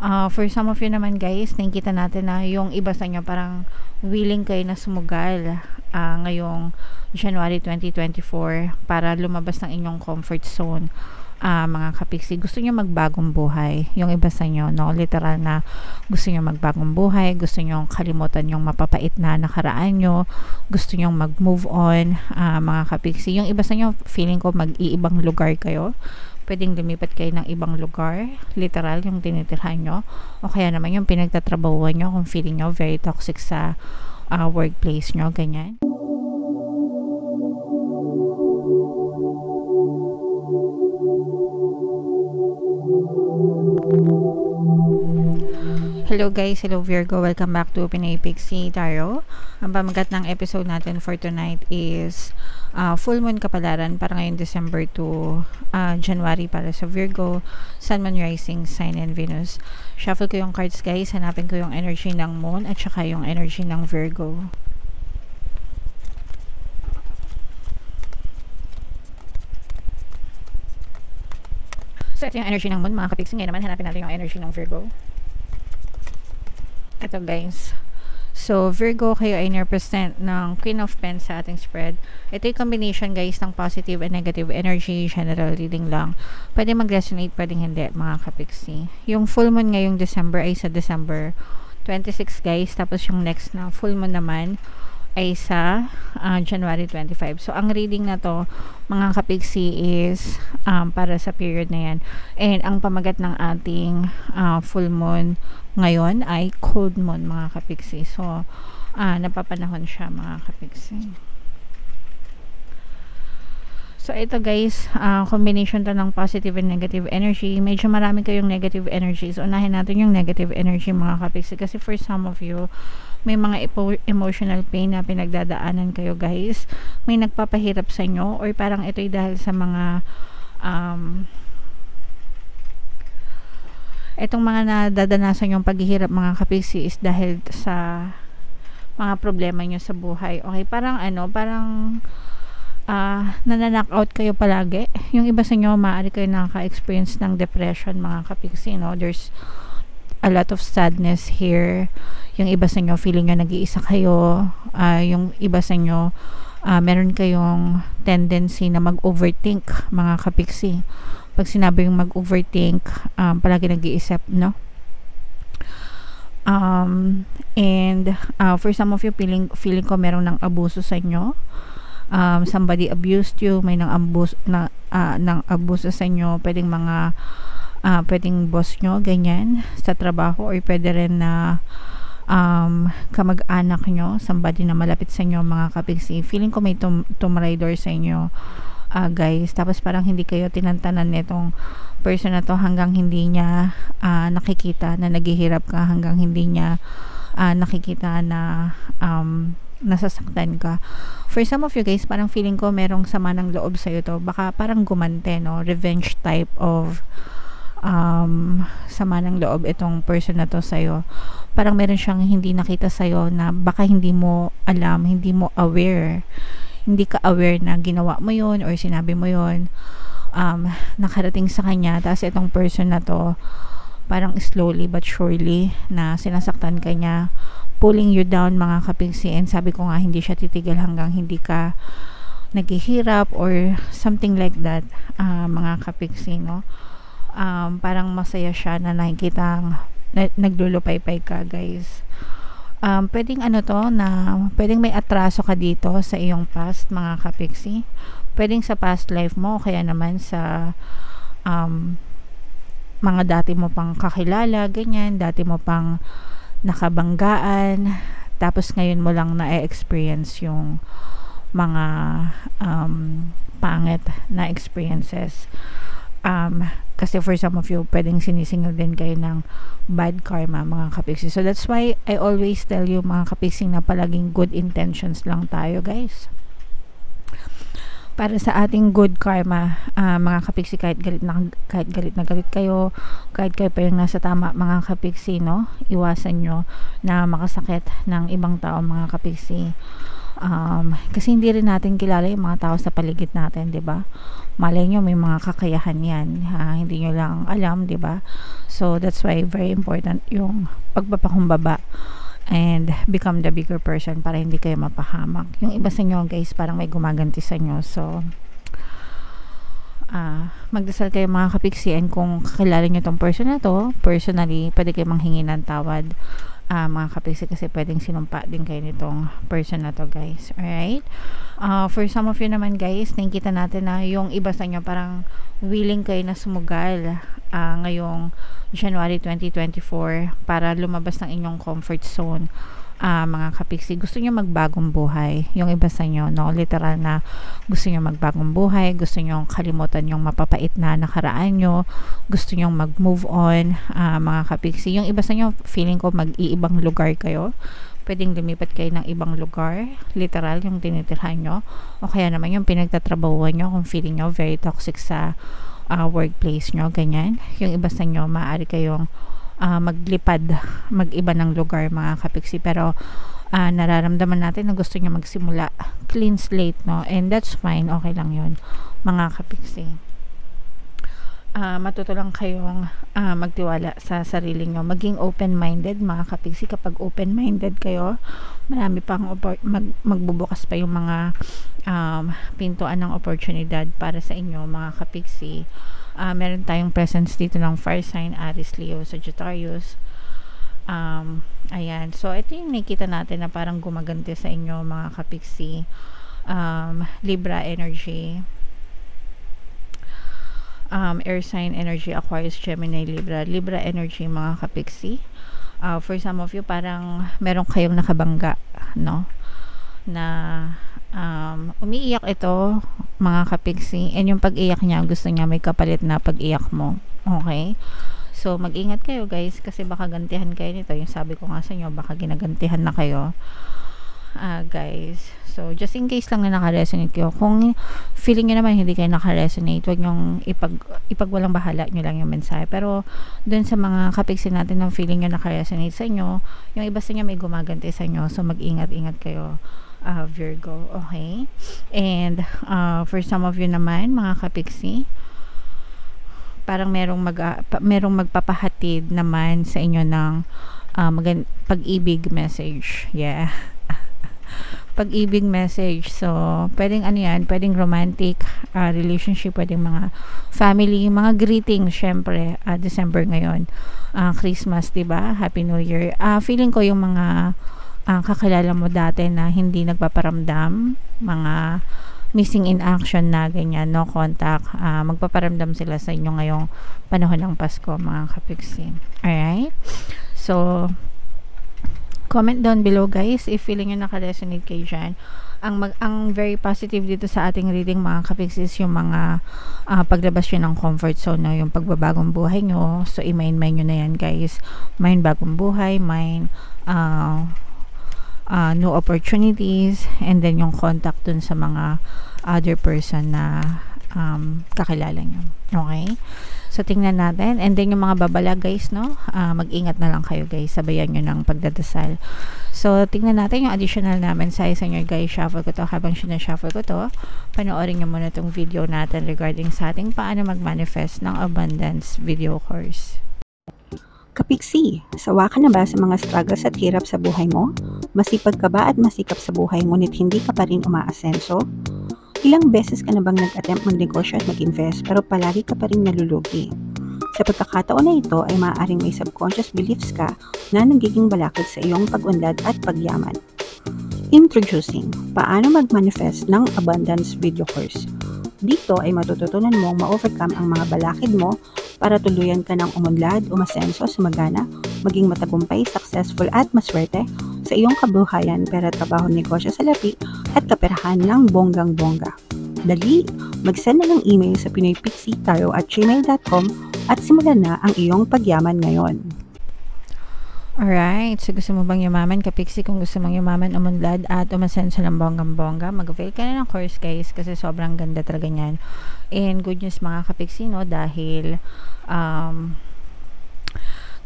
For some of you naman guys, nakikita natin na yung iba sa inyo parang willing kayo na sumugal ngayong January 2024 para lumabas ng inyong comfort zone. Mga kapiksi, gusto nyo magbagong buhay. Yung iba sa inyo, no? Literal na gusto nyo magbagong buhay, gusto nyo kalimutan yung mapapait na nakaraan nyo, gusto nyo mag-move on, mga kapiksi. Yung iba sa inyo, feeling ko mag-iibang lugar kayo. Pwedeng lumipat kayo ng ibang lugar, literal yung tinitirhan nyo, o kaya naman yung pinagtatrabahuan nyo kung feeling nyo very toxic sa workplace nyo, ganyan. Hello guys, hello Virgo, welcome back to Pinay Pixie Tarot. Ang pamagat ng episode natin for tonight is full moon kapalaran para ngayong December to January para sa Virgo, Sun, Moon, Rising, Sign, and Venus. Shuffle ko yung cards guys, hanapin ko yung energy ng moon at saka yung energy ng Virgo. So ito yung energy ng moon mga kapiksi. Ngayon naman hanapin natin yung energy ng Virgo. Ito guys, so Virgo, kayo ay represent ng Queen of Pentacles sa ating spread. Ito yung combination guys ng positive and negative energy, general reading lang. Pwede mag-resonate, pwedeng hindi mga kapiksi. Yung full moon ngayong December ay sa December 26 guys, tapos yung next na full moon naman ay sa January 25. So ang reading na to mga kapiksi is para sa period na yan. And ang pamagat ng ating full moon ngayon ay cold moon mga kapiksi. So napapanahon siya mga kapiksi. So ito guys, combination to ng positive and negative energy. Medyo marami kayong negative energies. Unahin natin yung negative energy mga kapiksi, kasi for some of you may mga emotional pain na pinagdadaanan kayo guys. May nagpapahirap sa inyo, or parang ito'y dahil sa mga itong mga nadadanasan yung paghihirap mga kapiksi is dahil sa mga problema nyo sa buhay. Okay, parang nananockout kayo palagi. Yung iba sa inyo, maaari kayo nakaka-experience ng depression mga kapiksi, no? There's a lot of sadness here. Yung iba sa inyo, feeling nyo nag-iisa kayo. Yung iba sa inyo, meron kayong tendency na mag-overthink mga kapiksi. Pag sinabi yung mag-overthink, palagi nag-iisip, no? And for some of you, feeling ko meron ng abuso sa inyo. Somebody abused you, may nang abuso sa inyo, pwedeng mga pwedeng boss nyo, ganyan, sa trabaho, or pwede rin na kamag-anak nyo, somebody na malapit sa inyo mga kapiksi. Feeling ko may tomb rider sa inyo guys, tapos parang hindi kayo tinantanan nitong person na to hanggang hindi niya nakikita na naghihirap ka, hanggang hindi niya nakikita na nasasaktan ka. For some of you guys, parang feeling ko merong sama ng loob sa'yo to, baka parang gumante, no? Revenge type of sama ng loob itong person na to sa'yo. Parang meron siyang hindi nakita sa'yo na baka hindi mo alam, hindi mo aware, hindi ka aware na ginawa mo yun or sinabi mo yun, nakarating sa kanya. Tapos itong person na to parang slowly but surely na sinasaktan ka niya, pulling you down mga kapiksi. And sabi ko nga, hindi siya titigil hanggang hindi ka naghihirap or something like that mga kapiksi, no? Parang masaya siya na nakikitang naglulupay-pay ka guys. Pwedeng pwedeng may atraso ka dito sa iyong past mga kapiksi. Pwedeng sa past life mo, kaya naman sa mga dati mo pang kakilala, ganyan, dati mo pang nakabanggaan, tapos ngayon mo lang na-experience yung mga pangit na experiences. Kasi for some of you, pwedeng sinisingil din kayo ng bad karma mga kapiksi. So that's why I always tell you mga kapiksi na palaging good intentions lang tayo guys. Para sa ating good karma, mga kapiksi, kahit galit na galit kayo, kahit kayo pa yung nasa tama mga kapiksi, no? Iwasan nyo na makasakit ng ibang tao mga kapiksi. Kasi hindi rin natin kilala yung mga tao sa paligid natin, 'di ba? Malay nyo may mga kakayahan yan, hindi nyo lang alam, 'di ba? So that's why very important yung pagpapakumbaba and become the bigger person para hindi kayo mapahamak. Yung iba sa inyo guys parang may gumaganti sa inyo, so magdasal kayo mga kapiksi, and kung kakilala nyo tong person na to personally, pwede kayo manghingi ng tawad mga kapiksi, kasi pwedeng sinumpa din kayo nitong person na to guys. Alright, for some of you naman guys, nakikita natin na yung iba sa inyo parang willing kayo na sumugal ngayong January 2024 para lumabas ng inyong comfort zone. Mga kapiksi, gusto nyo magbagong buhay. Yung iba sa inyo, no, literal na gusto nyo magbagong buhay, gusto nyo kalimutan yung mapapait na nakaraan nyo, gusto nyo mag-move on, mga kapiksi. Yung iba sa inyo, feeling ko mag-iibang lugar kayo, pwedeng lumipat kayo ng ibang lugar, literal yung tinitirhan nyo, o kaya naman yung pinagtatrabahuan nyo kung feeling nyo very toxic sa workplace nyo, ganyan. Yung iba sa inyo, maaari kayong maglipad, mag-iba ng lugar mga kapiksi, pero nararamdaman natin na gusto niya magsimula clean slate, no, and that's fine, okay lang yun mga kapiksi. Matuto lang kayong magtiwala sa sarili nyo, maging open-minded mga kapiksi. Kapag open-minded kayo, marami pang magbubukas pa yung mga pintuan ng oportunidad para sa inyo mga kapiksi. Meron tayong presence dito ng fire sign, Aries, Leo, Sagittarius. Ayan, so ito yung nakikita natin na parang gumaganti sa inyo mga kapiksi. Libra energy, air sign energy, Aquarius, Gemini, Libra energy mga kapiksi. For some of you parang meron kayong nakabangga, no, na umiiyak ito mga kapiksi, and yung pag-iyak niya, gusto niya may kapalit na pag-iyak mo. Okay, so mag-ingat kayo guys, kasi baka gantihan kayo nito. Yung sabi ko nga sa inyo, baka ginagantihan na kayo guys. So just in case lang na naka-resonate kayo. Kung feeling nyo naman hindi kayo naka-resonate, huwag nyong ipagwalang bahala nyo lang yung mensahe. Pero dun sa mga kapiksi natin ng feeling nyo naka-resonate sa inyo, yung iba sa inyo may gumaganti sa inyo, so mag-ingat-ingat kayo Virgo. Okay, and for some of you naman mga kapiksi, parang merong magpapahatid naman sa inyo ng pag-ibig message. Yeah. Pag-ibig message. So pwedeng ano yan, pwedeng romantic relationship, pwedeng mga family, mga greetings. Syempre December ngayon, Christmas, diba? Happy New Year. Feeling ko yung mga kakilala mo dati na hindi nagpaparamdam, mga missing in action na ganyan, no contact, magpaparamdam sila sa inyo ngayong panahon ng Pasko mga kapiksi. Alright, so comment down below guys if feeling nyo naka-resonate kayo dyan. Ang very positive dito sa ating reading mga kapiksi is yung mga paglabas nyo ng comfort zone, no? Yung pagbabagong buhay nyo, so i-mind nyo na yan guys. Mind bagong buhay, mind new opportunities, and then yung contact dun sa mga other person na kakilala nyo. Okay, so tingnan natin, and then yung mga babala guys, no, mag-ingat na lang kayo guys, sabayan nyo ng pagdadasal. So tingnan natin yung additional na mensahe sa inyo guys. Shuffle ko to. Habang sinashuffle ko to, panoorin nyo muna tong video natin regarding sa ating paano mag-manifest ng abundance video course. Kapiksi, sawa ka na ba sa mga struggles at hirap sa buhay mo? Masipag ka ba at masikap sa buhay ngunit hindi ka pa rin umaasenso? Ilang beses ka na bang nag-attempt magnegosyo at mag-invest pero palagi ka pa rin nalulugi? Sa pagkakataon na ito ay maaaring may subconscious beliefs ka na nagiging balakid sa iyong pag-unlad at pagyaman. Introducing, paano mag-manifest ng abundance video course. Dito ay matututunan mong ma-overcome ang mga balakid mo para tuluyan ka ng umunlad, umasenso, sumagana, maging matagumpay, successful at maswerte sa iyong kabuhayan, pera, trabaho, negosyo, salapi at kaperahan ng bonggang-bongga. Dali, mag-send na ng email sa pinoypixietarot@gmail.com at simulan na ang iyong pagyaman ngayon. Alright, so gusto mo bang yumaman kapiksi? Kung gusto mong yumaman, umunlad at umasenso ng bonggang-bongga, mag-avail ka na ng course guys, kasi sobrang ganda talaga niyan. And good news mga kapiksi, no, dahil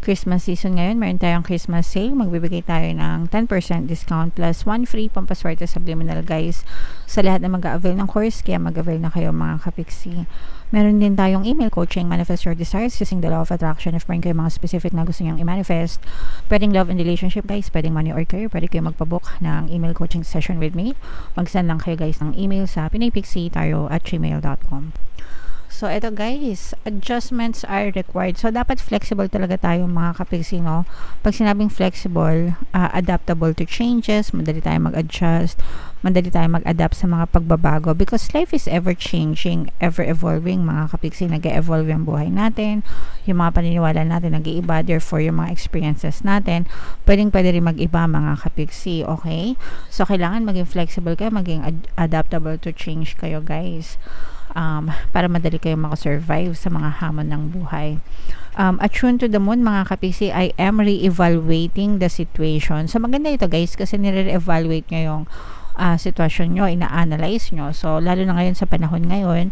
Christmas season ngayon, meron tayong Christmas sale. Magbibigay tayo ng 10% discount plus 1 free pampaswerte subliminal guys sa lahat na mag-a-avail ng course. Kaya mag-avail na kayo mga kapiksi. Meron din tayong email coaching, manifest your desires using the law of attraction. If meron kayo mga specific na gusto nyong i-manifest, pwedeng love and relationship guys, pwedeng money or career, pwede kayo magpabook ng email coaching session with me. Mag-send lang kayo guys ng email sa pinaypixie@gmail.com. So, ito guys, adjustments are required. So, dapat flexible talaga tayo mga kapiksi, no? Pag sinabing flexible, adaptable to changes, madali tayo mag-adjust, madali tayo mag-adapt sa mga pagbabago because life is ever-changing, ever-evolving mga kapiksi. Nag-evolve yung buhay natin, yung mga paniniwala natin nag-iiba, therefore yung mga experiences natin, pwede rin mag-iba mga kapiksi, okay? So, kailangan maging flexible kayo, maging adaptable to change kayo guys. Para madali kayong makasurvive sa mga hamon ng buhay. Attune to the moon mga kapiksi, I am re-evaluating the situation. So maganda ito guys kasi nire-evaluate nyo yung sitwasyon nyo, ina-analyze nyo. So lalo na ngayon sa panahon ngayon,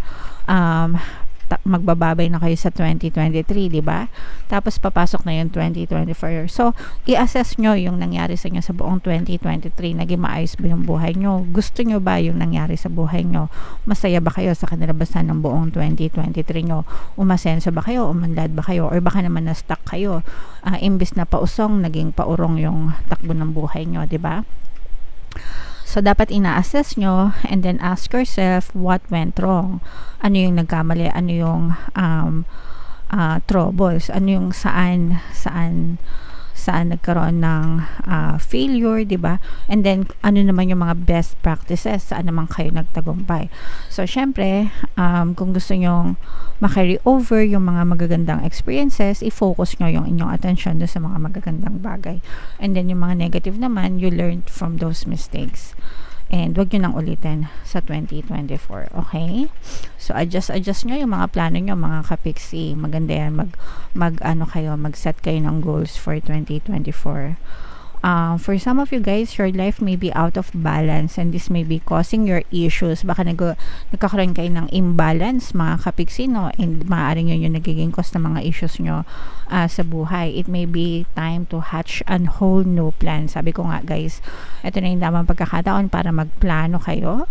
magbababay na kayo sa 2023, di ba? Tapos papasok na yung 2024. So, i-assess nyo yung nangyari sa inyo sa buong 2023. Naging maayos ba yung buhay nyo? Gusto nyo ba yung nangyari sa buhay nyo? Masaya ba kayo sa kinalabasan ng buong 2023 nyo? Umasenso ba kayo? Umanlad ba kayo? Or baka naman na-stuck kayo? Imbis na pausong, naging paurong yung takbo ng buhay nyo, di ba? So, dapat ina-assess nyo and then ask yourself what went wrong. Ano yung nagkamali? Ano yung troubles? Ano yung saan nagkaroon ng failure, di ba? And then, ano naman yung mga best practices? Saan naman kayo nagtagumpay? So, syempre, kung gusto nyong makarry over yung mga magagandang experiences, i-focus nyo yung inyong attention doon sa mga magagandang bagay. And then, yung mga negative naman, you learned from those mistakes. And wag nyo nang ulitin sa 2024. Okay? So, adjust nyo yung mga plano nyo, mga kapiksi. Maganda yan. Mag-set kayo ng goals for 2024. For some of you guys, your life may be out of balance and this may be causing your issues. Baka nagkakaroon kayo ng imbalance, mga kapiksi, no? And maaaring yun yung nagiging cause ng mga issues nyo sa buhay. It may be time to hatch a whole new plan. Sabi ko nga guys, ito na yung tamang pagkakataon para magplano kayo.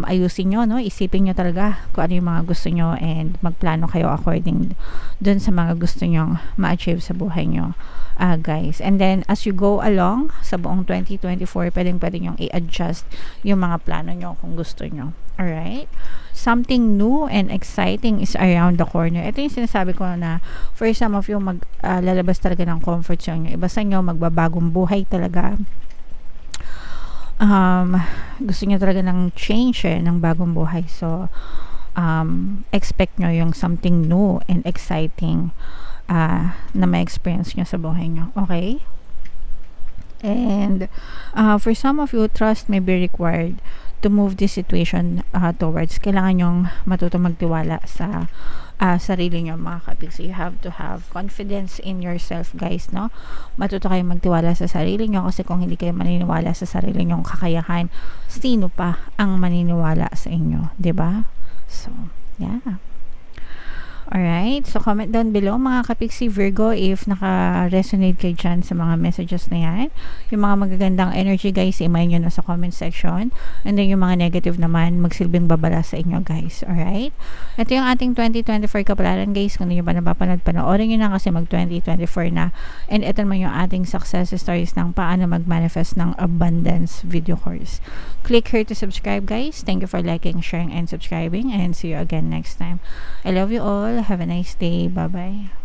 Ayusin nyo, no? Isipin nyo talaga kung ano yung mga gusto nyo and magplano kayo according dun sa mga gusto nyo ma-achieve sa buhay nyo, guys. And then, as you go along sa buong 2024, pwede nyo i-adjust yung mga plano nyo kung gusto nyo. Alright? Something new and exciting is around the corner. Ito yung sinasabi ko na for some of you, lalabas talaga ng comfort zone nyo. Iba sa nyo, magbabagong buhay talaga. Gusto niyo talaga ng change ng bagong buhay. So, expect nyo yung something new and exciting na ma-experience nyo sa buhay nyo. Okay? And for some of you, trust may be required to move this situation towards. Kailangan nyong matutong magtiwala sa sarili nyo, mga kapiksi. You have to have confidence in yourself, guys, no? Matuto kayong magtiwala sa sarili nyo kasi kung hindi kayo maniniwala sa sarili nyong kakayahan, sino pa ang maniniwala sa inyo, 'di ba? So, yeah. Alright, so comment down below mga kapiksi Virgo if naka-resonate kayo dyan sa mga messages na yan. Yung mga magagandang energy guys, i-mail nyo na sa comment section. And then yung mga negative naman, magsilbing babala sa inyo guys. Alright? Ito yung ating 2024 kapalaran guys. Kung hindi nyo pa napapanood, panoorin nyo na kasi mag-2024 na. And ito naman yung ating success stories ng paano mag-manifest ng abundance video course. Click here to subscribe guys. Thank you for liking, sharing, and subscribing. And see you again next time. I love you all. Have a nice day. Bye-bye.